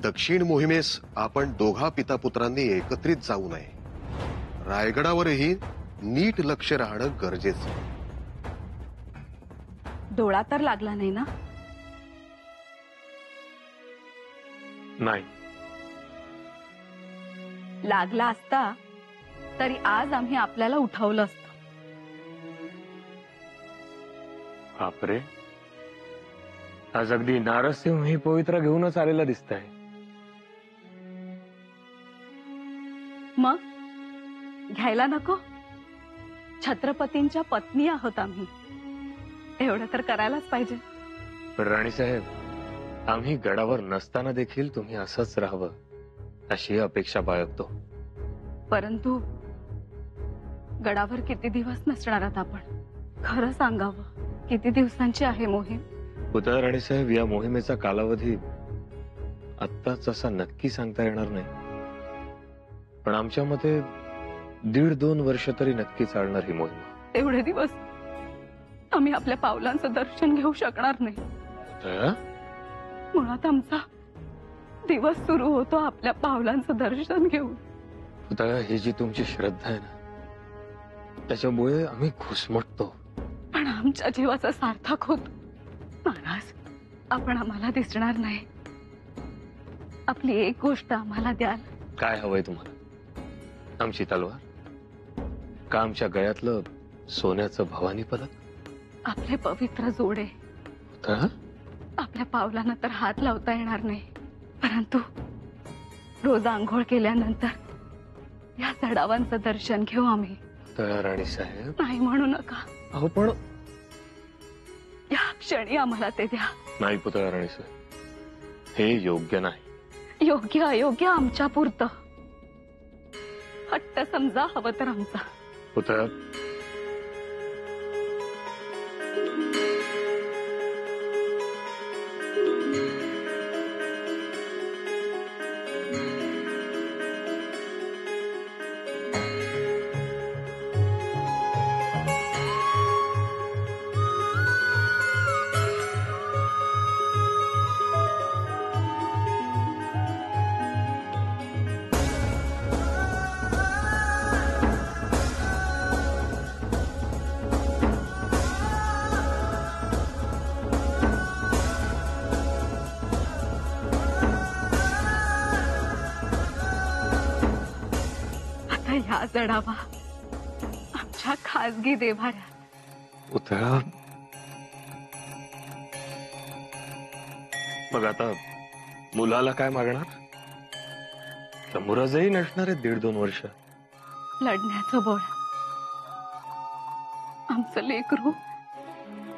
दक्षिण मोहिमेस आपण दोघा पितापुत्रांनी एकत्रित जाऊ नये. रायगडावरही नीट लक्ष राहणं गरजेचं. डोळा तर लागला नाही ना? नाही. लागला असता तरी आज आम्ही आपल्याला उठवलं असतं. बापरे, आज अगदी नारसिंह ही पवित्र घेऊनच आलेला दिसतंय. मग घ्यायला नको? छत्रपतींच्या पत्नी आहोत आम्ही, एवढं तर करायलाच पाहिजे. राणी साहेब, आम्ही गडावर नसताना देखील तुम्ही असंच राहावं अशी अपेक्षा बाळगतो. परंतु गडावर किती दिवस नसणार आहात आपण? खरं सांगावं, किती दिवसांची आहे मोहीम? पुतळा राणी साहेब, या मोहिमेचा कालावधी आत्ताच असा नक्की सांगता येणार नाही, पण आमच्या मते 1.5-2 वर्ष तरी नक्की चालणार ही मोहीम. एवढे दिवस आम्ही आपल्या पावलांचं दर्शन घेऊ शकणार नाही. मुळात आमचा दिवस सुरू होतो आपल्या पावलांचं दर्शन घेऊन. पुतळा, ही जी तुमची श्रद्धा आहे ना, त्याच्यामुळे आम्ही घुसमटतो. पण आमच्या जीवाचा सार्थक होत. महाराज, आपण आम्हाला दिसणार नाही. आपली एक गोष्ट आम्हाला द्याल? काय हवंय तुम्हाला? आमची तलवार का आमच्या गळ्यातलं सोन्याचं भवानी पदक? आपले पवित्र जोडे. आपल्या पावलांना तर हात लावता येणार नाही, परंतु रोज आंघोळ केल्यानंतर या चढावांचं दर्शन घेऊ आम्ही. राणी साहेब, नाही म्हणू नका. अहो पण या क्षणी आम्हाला ते द्या. नाही पुतळा राणी साहेब, हे योग्य नाही. योग्य अयोग्य आमच्या पुरतं. हट्ट समजा हवं तर आमचा. पुतळा, हा चढावा आमच्या खासगी देव्हाऱ्यात. पुतळा, मग आता मुलाला काय मागणार? शंभूराजही नसणार आहे 1.5-2 वर्ष. लढण्याचं बळ. आमचं लेकरू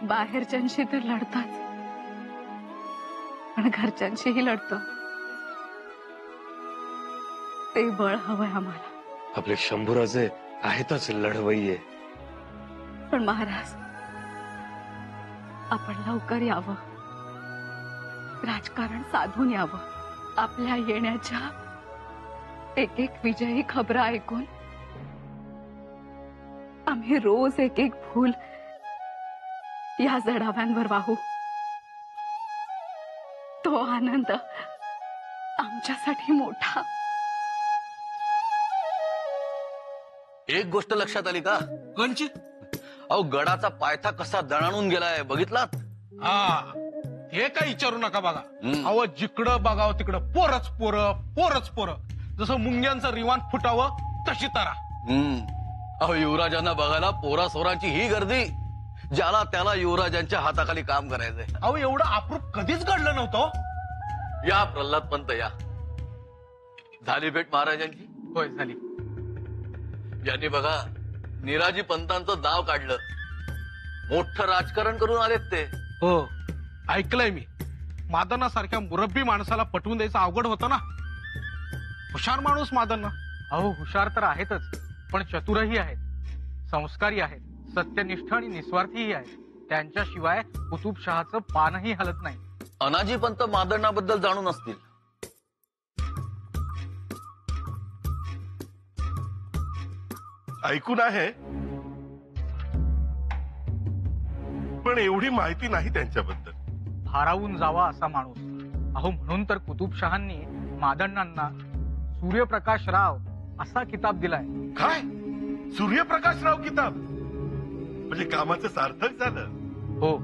बाहेरच्यांशी तर लढतात, पण घरच्यांशीही लढतो. ते बळ हवंय आम्हाला. आपले शंभूराजे आहेतच लढवय्ये. पण महाराज, आपण लवकर यावं. राजकारण साधून यावं. आपल्या येण्याच्या एक एक विजयी खबरा ऐकून आम्ही रोज एक एक फूल या जडाव्यांवर वाहू. तो आनंद आमच्यासाठी मोठा. एक गोष्ट लक्षात आली का? कोणची? अहो, गडाचा पायथा कसा दणाणून गेलाय, बघितलात? हा, हे काय विचारू नका बघा. अहो, जिकडं बघावं तिकडं पोरच पोरं, पोरच पोरं. जसं मुंग्यांचं रिवान फुटावं तशी तारा. अहो, युवराजांना बघायला पोरा सोरांची ही गर्दी, ज्याला त्याला युवराजांच्या हाताखाली काम करायचंय. अहो, एवढं अप्रूप कधीच घडलं नव्हतं. या प्रल्हाद पंत या. झाली भेट महाराजांची? होय, झाली. यांनी बघा निराजी पंतांचं नाव काढलं. मोठं राजकारण करून आलेत ते. हो, ऐकलंय मी. मादनासारख्या मुरब्बी माणसाला पटवून द्यायचं अवघड होतं ना. हुशार माणूस मादना. अहो, हुशार तर आहेतच, पण चतुरही आहेत, संस्कारी आहेत, सत्यनिष्ठ आणि निस्वार्थीही आहेत. त्यांच्याशिवाय कुतुबशहाचं पानही हलत नाही. अनाजी पंत मादनाबद्दल जाणून असतील. ऐकून आहे, पण एवढी माहिती नाही त्यांच्याबद्दल. भारावून जावा असा माणूस. अहो म्हणून तर कुतुबशहांनी मादण्णांना सूर्यप्रकाश राव असा किताब दिलाय. काय सूर्यप्रकाशराव किताब म्हणजे कामाचं सार्थक झालं. हो,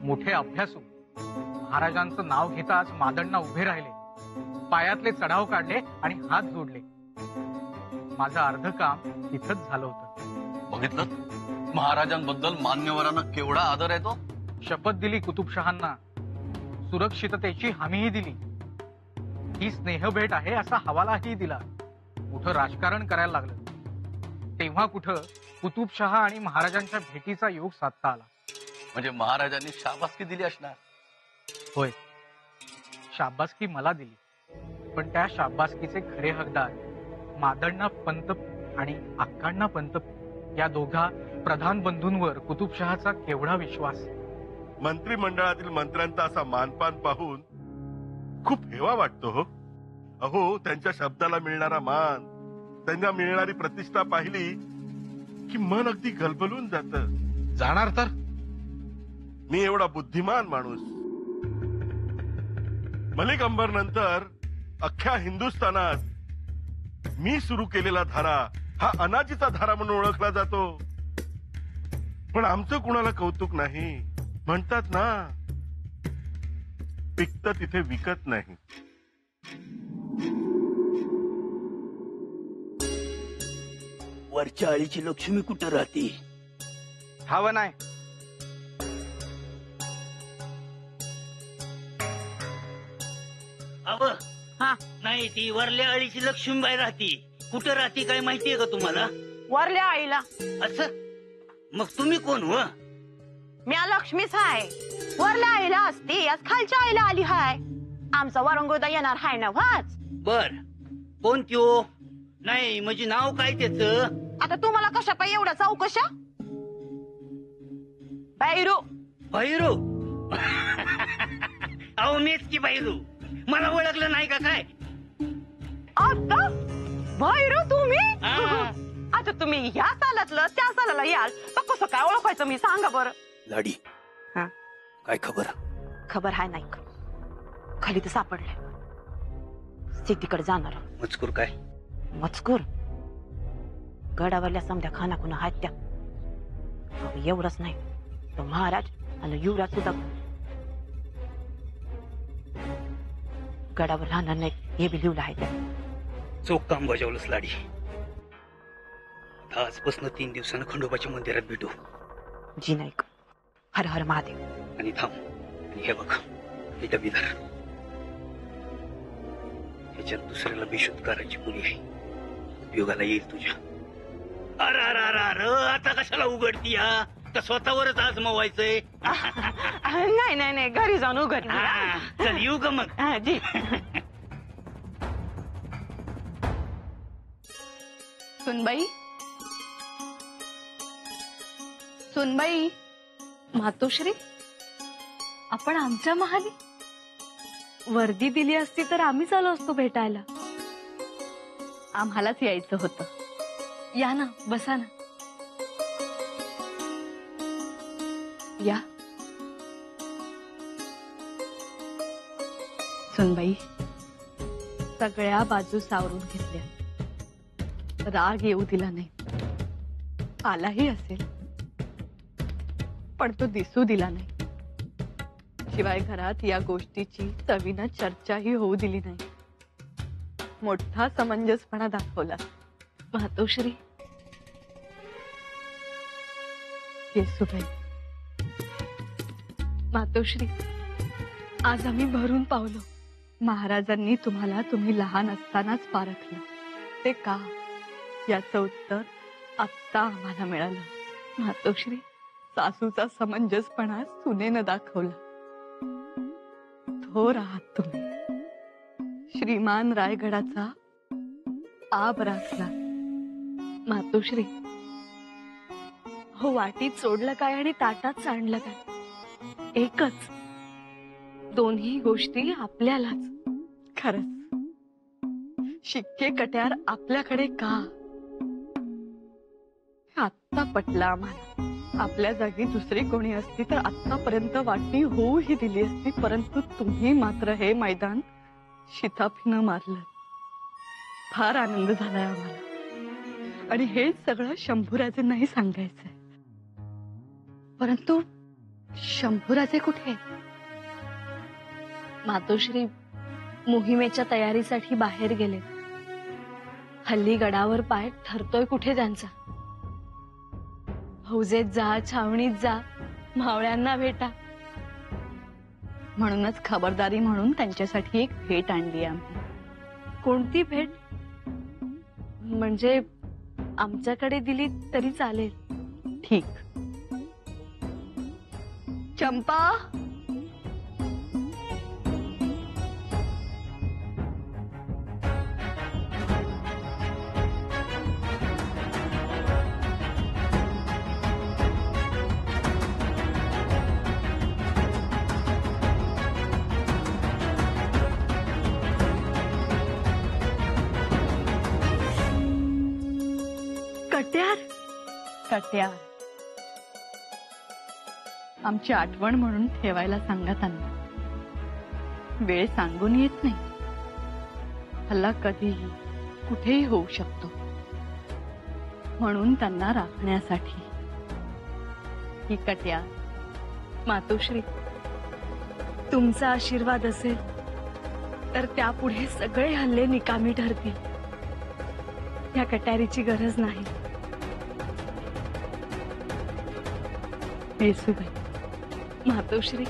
मोठे अभ्यासू महाराजांचं नाव घेताच मादण्णा उभे राहिले, पायातले चढाव काढले आणि हात जोडले. माझं अर्ध काम तिथंच झालं होतं. बघितलं महाराजांबद्दल मान्यवरांना केवढा आदर आहे तो. शपथ दिली कुतुबशहांना, सुरक्षिततेची हमीही दिली. ही स्नेहभेट आहे असा हवालाही दिला. कुठं राजकारण करायला लागलं तेव्हा कुठं कुतुबशहा आणि महाराजांच्या भेटीचा योग साधता आला. म्हणजे महाराजांनी शाबासकी दिली असणार. होय, शाबासकी मला दिली, पण त्या शाबासकीचे खरे हकदार मादण्णा पंत आणि अक्काण्णा पंत या दोघा प्रधान बंधूंवर कुतुबशहाचा केवढा विश्वास. मंत्रिमंडळातील मंत्र्यांचा असा मानपान पाहून खूप हेवा वाटतो हो. अहो त्यांच्या शब्दाला मिळणारा मान, त्यांना मिळणारी प्रतिष्ठा पाहिली की मन अगदी गलबलून जात. जाणार तर मी एवढा बुद्धिमान माणूस मलिक अंबर नंतर अख्ख्या हिंदुस्थानात मी सुरू केलेला धारा हा अनाजीचा धारा म्हणून ओळखला जातो. पण आमचं कुणाला कौतुक नाही. म्हणतात ना, पिकतं तिथे विकत नाही. वरच्या आळीची लक्ष्मी कुठं राहते? हवं नाही. अव हा नाही, ती वरल्या आळीची लक्ष्मीबाई राहते. कुठं राहते काय माहितीये का तुम्हाला? वरल्या आईला. असं मग तुम्ही कोण हो? मी लक्ष्मीच हाय. वरल्या आईला असती, आज खालच्या आईला आली हाय. आमचा वरंगोदा येणार हाय ना वाच. बर, कोण त्यो? नाही म्हणजे नाव काय त्याच? आता तुम्हाला कशा पाहिजे एवढ्या चौकशा? बैरू. भैरू? अहो मीच की भैरू. मला ओळखलं नाही का काय? आता भैरू तुम्ही? हा. आता तुम्ही ह्या सालातलं त्या सालाला याल तर कसं काय ओळखायचं मी सांगा बरं. लाडी, हा काय खबर? खबर हाय नाही खाली तर सापडले. सिटीकडे जाणार. मजकूर काय? मजकूर गडावरल्या समध्या खाना खुना आहेत त्या. एवढंच नाही तर महाराज आणि युवराज सुद्धा गडावर राहणार नाही हे बी लिहिलं आहे त्या. चोख काम बजावलंच लाडी. आजपासून 3 दिवसानं खंडोबाच्या मंदिरात भेटू. जी नाईक. हर हर महादेव. आणि थांब, आणि हे बघ, हे डबीदार. ह्याच्यात दुसऱ्याला बेशुद्ध करायची पुली आहे. उपयोगाला येईल तुझ्या. अरे अरे अरे अरे, आता कशाला उघडती हा? का स्वतःवरच आजमावायचंय? नाही नाही नाही, घरी जाऊन उघड. चल येऊ ग मग. जी. सुनबाई, सुनबाई, मातोश्री, आपण आमच्या महाली वर्दी दिली असती तर आम्हीच आलो असतो भेटायला. आम्हालाच यायचं होतं. या ना, बसा ना. या. सुनबाई, सगळ्या बाजू सावरून घेतल्या. राग येऊ दिला नाही. आलाही असेल पण तो दिसू दिला नाही. शिवाय घरात या गोष्टीची चवीनं चर्चाही होऊ दिली नाही. मोठा समंजसपणा दाखवला. मातोश्री, येसूबाई, मातोश्री, आज आम्ही भरून पावलो. महाराजांनी तुम्हाला तुम्ही लहान असतानाच पारखलं. ते का, याचं उत्तर आत्ता आम्हाला मिळालं. मातोश्री, सासूचा समंजसपणा सुनेनं दाखवला. थोर आहात तुम्ही. श्रीमान रायगडाचा आब राखला. मातोश्री, हो, वाटीत सोडलं काय आणि ताटात सांडलं काय एकच. दोन्ही गोष्टी आपल्यालाच. खरंच शिक्के कट्यार आपल्याकडे का, आत्ता पटलं आम्हाला. आपल्या जागी दुसरी कोणी असती तर आतापर्यंत वाटणी होऊही दिली असती, परंतु तुम्ही मात्र हे मैदान शिताफीनं मारलं. फार आनंद झालाय आम्हाला आणि हेच सगळं शंभूराजेंनाही सांगायचंय. परंतु शंभूराजे कुठे? मातोश्री मोहिमेच्या तयारीसाठी बाहेर गेले. हल्ली गडावर पाय ठरतोय कुठे त्यांचा. हौजेत जा, छावणीत जा, मावळ्यांना भेटा. म्हणूनच खबरदारी म्हणून त्यांच्यासाठी एक भेट आणली आम्ही. कोणती भेट? म्हणजे आमच्याकडे दिली तरी चालेल. ठीक. चंपा, कट्यार. कट्यार आमची आठवण म्हणून ठेवायला सांगा त्यांना. वेळ सांगून येत नाही. हल्ला कधीही कुठेही होऊ शकतो. म्हणून त्यांना राखण्यासाठी ही कट्यार. मातोश्री, तुमचा आशीर्वाद असेल तर त्यापुढे सगळे हल्ले निकामी ठरतील. या कट्यारीची गरज नाही. येसूबाई, मातोश्री,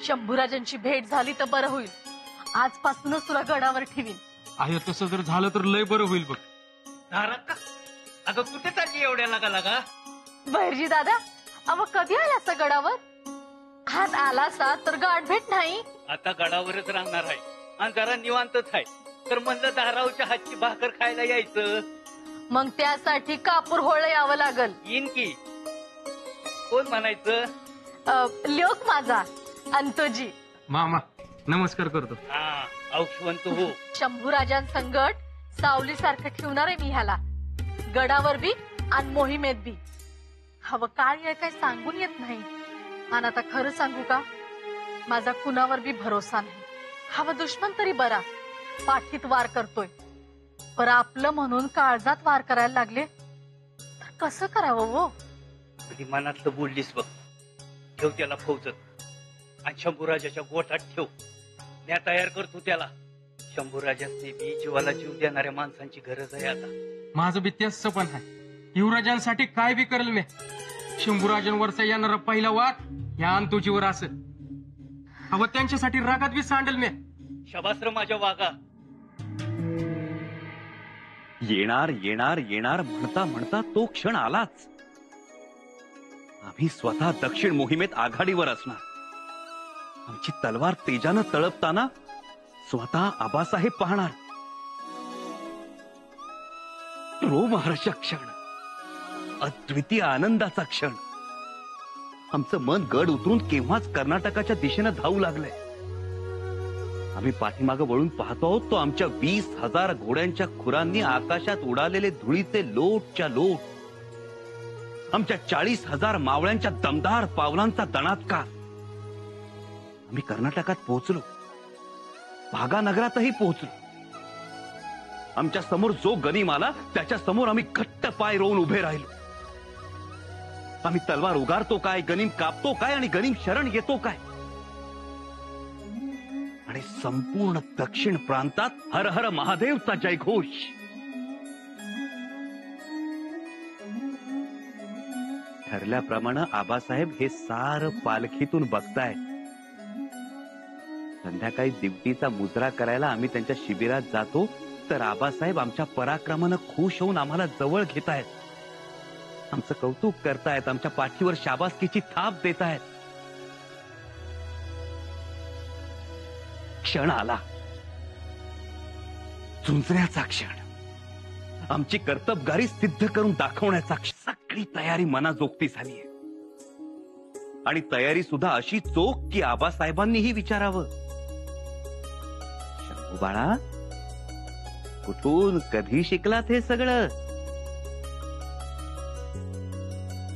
शंभूराजांची भेट झाली तर बरं होईल. आजपासूनच तुला गडावर ठेवीन. आहे तसं जर झालं तर लय बरं होईल बघ. का अगं कुठे चालली एवढ्या लागा? बहिर्जी दादा, अव कधी आलासा गडावर? आज आलासा तर गाठ भेट नाही. आता गडावरच राहणार आहे आणि जरा निवांतच आहे, तर म्हणलं धारावच्या हातची भाकर खायला यायचं. मग त्यासाठी कापूर होळ यावं लागल. येईन की. कोण म्हणायचं? लोक माझा अंतोजी. मामा नमस्कार करतो. हा, औक्षवंत हो. शंभूराजांसंगट सावलीसारखं ठेवणार आहे मी ह्याला, गडावर बी आणि मोहिमेत बी. हवं काय काय सांगून येत नाही. आणि आता खरं सांगू का, माझा कुणावर बी भरोसा नाही. हवं दुश्मन तरी बरा, पाठीत वार करतोय. पर आपलं म्हणून काळजात वार करायला लागले तर कसं करावं वो? कधी मनातलं बोललीस बघ. ठेव त्याला फौजत आणि शंभूराजाच्या गोठात ठेव. म्या तयार करतो त्याला. शंभूराजाचे बी जीवाला जीव देणाऱ्या माणसांची गरज आहे आता. माझं बी तेच पण आहे. युवराजांसाठी काय बी करेल मी. शंभूराजांवरचा येणारा पहिला वाद या अंतोजीवर असेल. अव त्यांच्यासाठी रागात बी सांडेल मी. शबास्त्र माझ्या वागा. येणार येणार येणार म्हणता म्हणता तो क्षण आलाच. आम्ही स्वतः दक्षिण मोहिमेत आघाडीवर असणार. आमची तलवार तेजानं तळपताना स्वतः आबासाहेब पाहणार. रोमहर्षक क्षण, अद्वितीय आनंदाचा क्षण. आमचं मन गड उतरून केव्हाच कर्नाटकाच्या दिशेनं धावू लागलंय. आम्ही पाठीमागं वळून पाहतो आहोत तो आमच्या 20,000 घोड्यांच्या खुरांनी आकाशात उडालेले धुळीचे लोटच्या लोट. आमच्या 40,000 मावळ्यांच्या दमदार पावलांचा दणात्कार. आम्ही कर्नाटकात पोहोचलो. भागानगरातही पोहोचलो. आमच्या समोर जो गनीम आला त्याच्या समोर आम्ही घट्ट पाय रोवून उभे राहिलो. आम्ही तलवार उगारतो काय, गनीम कापतो काय आणि गनीम शरण येतो काय. आणि संपूर्ण दक्षिण प्रांतात हर हर महादेवचा जयघोष. ठरल्याप्रमाणे आबासाहेब हे सारं पालखीतून बघताय. संध्याकाळी दिवटीचा मुजरा करायला आम्ही त्यांच्या शिबिरात जातो तर आबासाहेब आमच्या पराक्रमानं खुश होऊन आम्हाला जवळ घेतायत. आमचं कौतुक करतायत. आमच्या पाठीवर शाबासकीची थाप देतायत. क्षण आला, झुंजण्याचा क्षण. आमची कर्तबगारी सिद्ध करून दाखवण्याचा क्षण. सगळी तयारी मनाजोगती झालीय. आणि तयारी सुद्धा अशी चोख की आबासाहेबांनीही विचारावं, शंभू बाळा कुठून कधी शिकलात हे सगळं?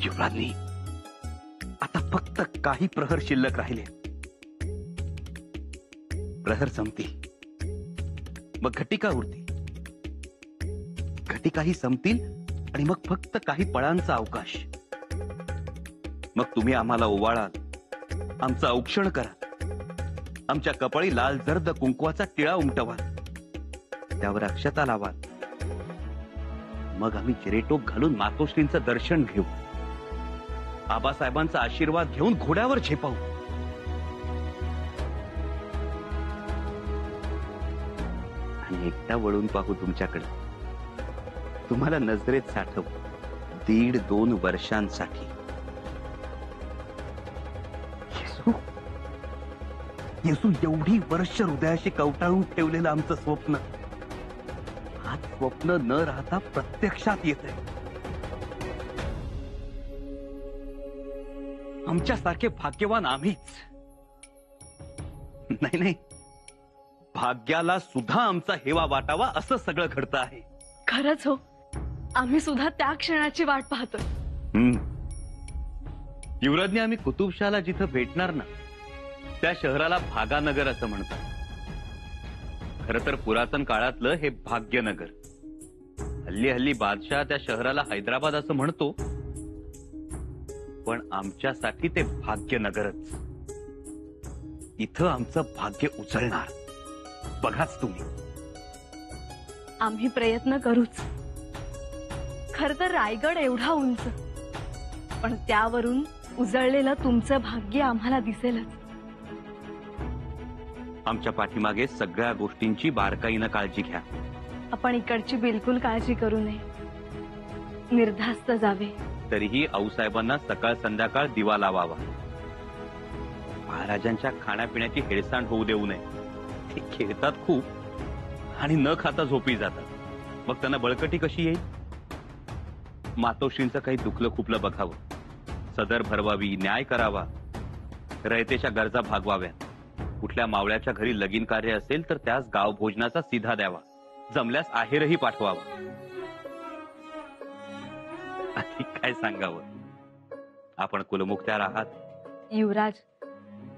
युवराजनी, आता फक्त काही प्रहर शिल्लक राहिले. प्रहर संपतील, मग घटिका उरतील. घटिकाही संपतील आणि मग फक्त काही पळांचा अवकाश. मग तुम्ही आम्हाला ओवाळाल, आमचं औक्षण करा, आमच्या कपाळी लाल जर्द कुंकवाचा टिळा उमटवाल, त्यावर अक्षता लावाल. मग आम्ही चिरेटोप घालून मातोश्रींचं दर्शन घेऊ, आबासाहेबांचा आशीर्वाद घेऊन घोड्यावर झेपावू. आणि एकदा वळून पाहू तुमच्याकडे, तुम्हाला नजरेत साठवू 1.5-2 वर्षांसाठी. येसू, एवढी वर्ष हृदयाशी कवटाळून ठेवलेलं आमचं स्वप्न आज स्वप्न न राहता प्रत्यक्षात येतंय. आमच्यासारखे भाग्यवान आम्हीच. नाही, भाग्याला सुद्धा आमचा हेवा वाटावा असं सगळं घडतं आहे. खरंच हो, आम्ही सुद्धा त्या क्षणाची वाट पाहतो. युवराजने आम्ही कुतुबशाहला जिथं भेटणार ना, त्या शहराला भागानगर असं म्हणतात. खरं तर पुरातन काळातलं हे भाग्यनगर. हल्ली बादशाह त्या शहराला हैदराबाद असं म्हणतो, पण आमच्यासाठी ते भाग्यनगरच. इथं आमचं भाग्य उचलणार, बघाच तुम्ही. आम्ही प्रयत्न करूच. खर तर रायगड एवढा उंच, पण त्यावरून उजळलेलं तुमचं भाग्य आम्हाला दिसेलच. आमच्या पाठीमागे सगळ्या गोष्टींची बारकाईनं काळजी घ्या. आपण इकडची बिलकुल काळजी करू नये, निर्धास्त जावे. तरीही आऊसाहेबांना सकाळ संध्याकाळ दिवा लावावा. महाराजांच्या खाण्यापिण्याची हेळसांड होऊ देऊ नये. ते खेळतात खूप आणि न खाता झोपी जातात. मग त्यांना बळकटी कशी येईल? मातोश्रींचं काही दुखलं खुपलं बघावं, सदर भरवावी, न्याय करावा, रयतेच्या गरजा भागवाव्या. कुठल्या मावळ्याच्या घरी लगीन कार्य असेल तर त्यास गाव भोजनाचा सीधा द्यावा, जमल्यास आहेरही पाठवावा. अधिक काय सांगावं? आपण कुलमुक्त्यार आहात. युवराज,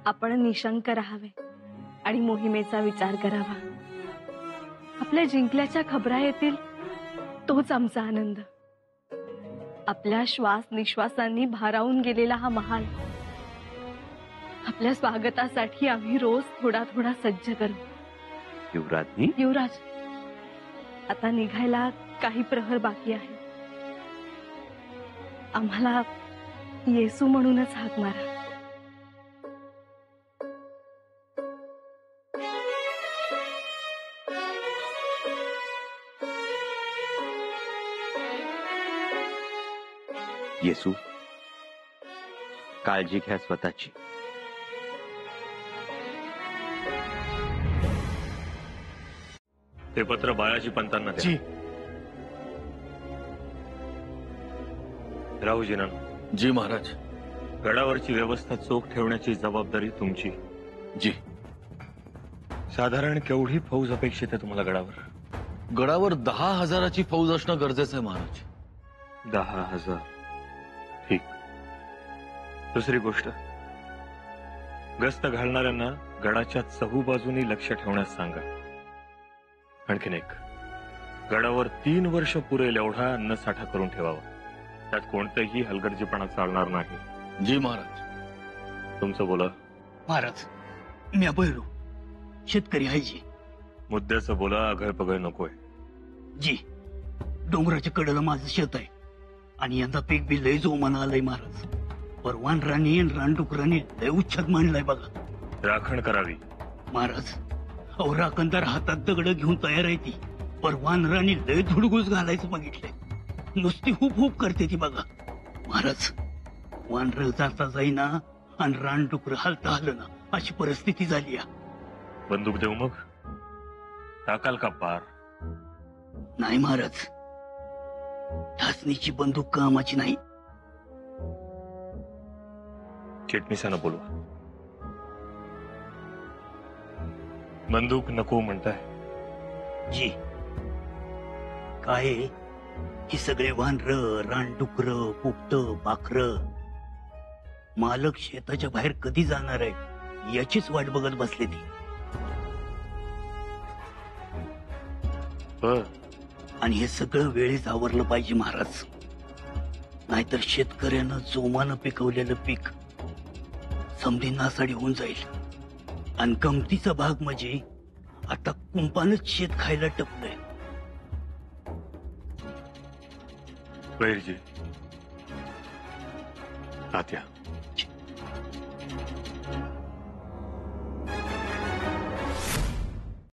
आपण निशंक राहावे आणि मोहिमेचा विचार करावा. आपल्या जिंकल्याच्या खबरा येतील, तोच आमचा आनंद. आपल्या श्वास निश्वासांनी भारावून गेलेला हा महाल, आपल्या स्वागतासाठी आम्ही रोज थोडा थोडा सज्ज करू. युवराज, आता निघायला काही प्रहर बाकी आहे. आम्हाला येसू म्हणूनच हाक मारा. येसू, काळजी घ्या स्वतःची. ते पत्र बाळाजी पंतांना द्या. जी. राहूजीना, जी महाराज. गडावरची व्यवस्था चोख ठेवण्याची जबाबदारी तुमची. जी. साधारण केवढी फौज अपेक्षित आहे तुम्हाला गडावर? गडावर 10,000ची फौज असणं गरजेचं आहे महाराज. 10,000. ठीक. दुसरी गोष्ट, गस्त घालणाऱ्यांना गडाच्या चहूबाजूनी लक्ष ठेवण्यास सांगा. आणखीन एक, गडावर 3 वर्ष पुरेल एवढा अन्नसाठा करून ठेवावा. त्यात कोणतेही हलगर्जीपणा चालणार नाही. जी महाराज. तुमचं बोला. महाराज, मी अभयरू, शेतकरी आहे जी. मुद्द्याचं बोला, अगळ पगळ नकोय. जी, डोंगराच्या कडेला माझं शेत आहे आणि यंदा पीक बी लय जोमानं आलंय महाराज. परवान राणी आणि रानडुकरांनी लय उच्छाद मांडलाय बघा. राखण करावी महाराज. अहो, राखणदार हातात दगड घेऊन तयार आहे ती. परवान राणी लय धुडगुस घालायचं बघितलंय. नुसती हुप हुप करते ती बघा महाराज. वानर जाता जाईना आणि रानडुकर हालता आलं ना, अशी परिस्थिती झाली. बंदूक देऊ मग? टाकाल का पार? नाही महाराज, ठासणीची बंदूक कामाची नाही. चिटणीसानं बोलवा. बंदूक नको म्हणताय? जी, काय आहे, ही सगळे वानर रानडुकर पोपट पाखर मालक शेताच्या बाहेर कधी जाणार आहे याचीच वाट बघत बसले ती. आणि हे सगळं वेळेत आवरलं पाहिजे महाराज, नाहीतर शेतकऱ्यानं जोमानं पिकवलेलं पीक समधी नासाडी होऊन जाईल. आणि गमतीचा भाग म्हणजे आता कुंपानच शेत खायला टपलंय. वैरजी आत्या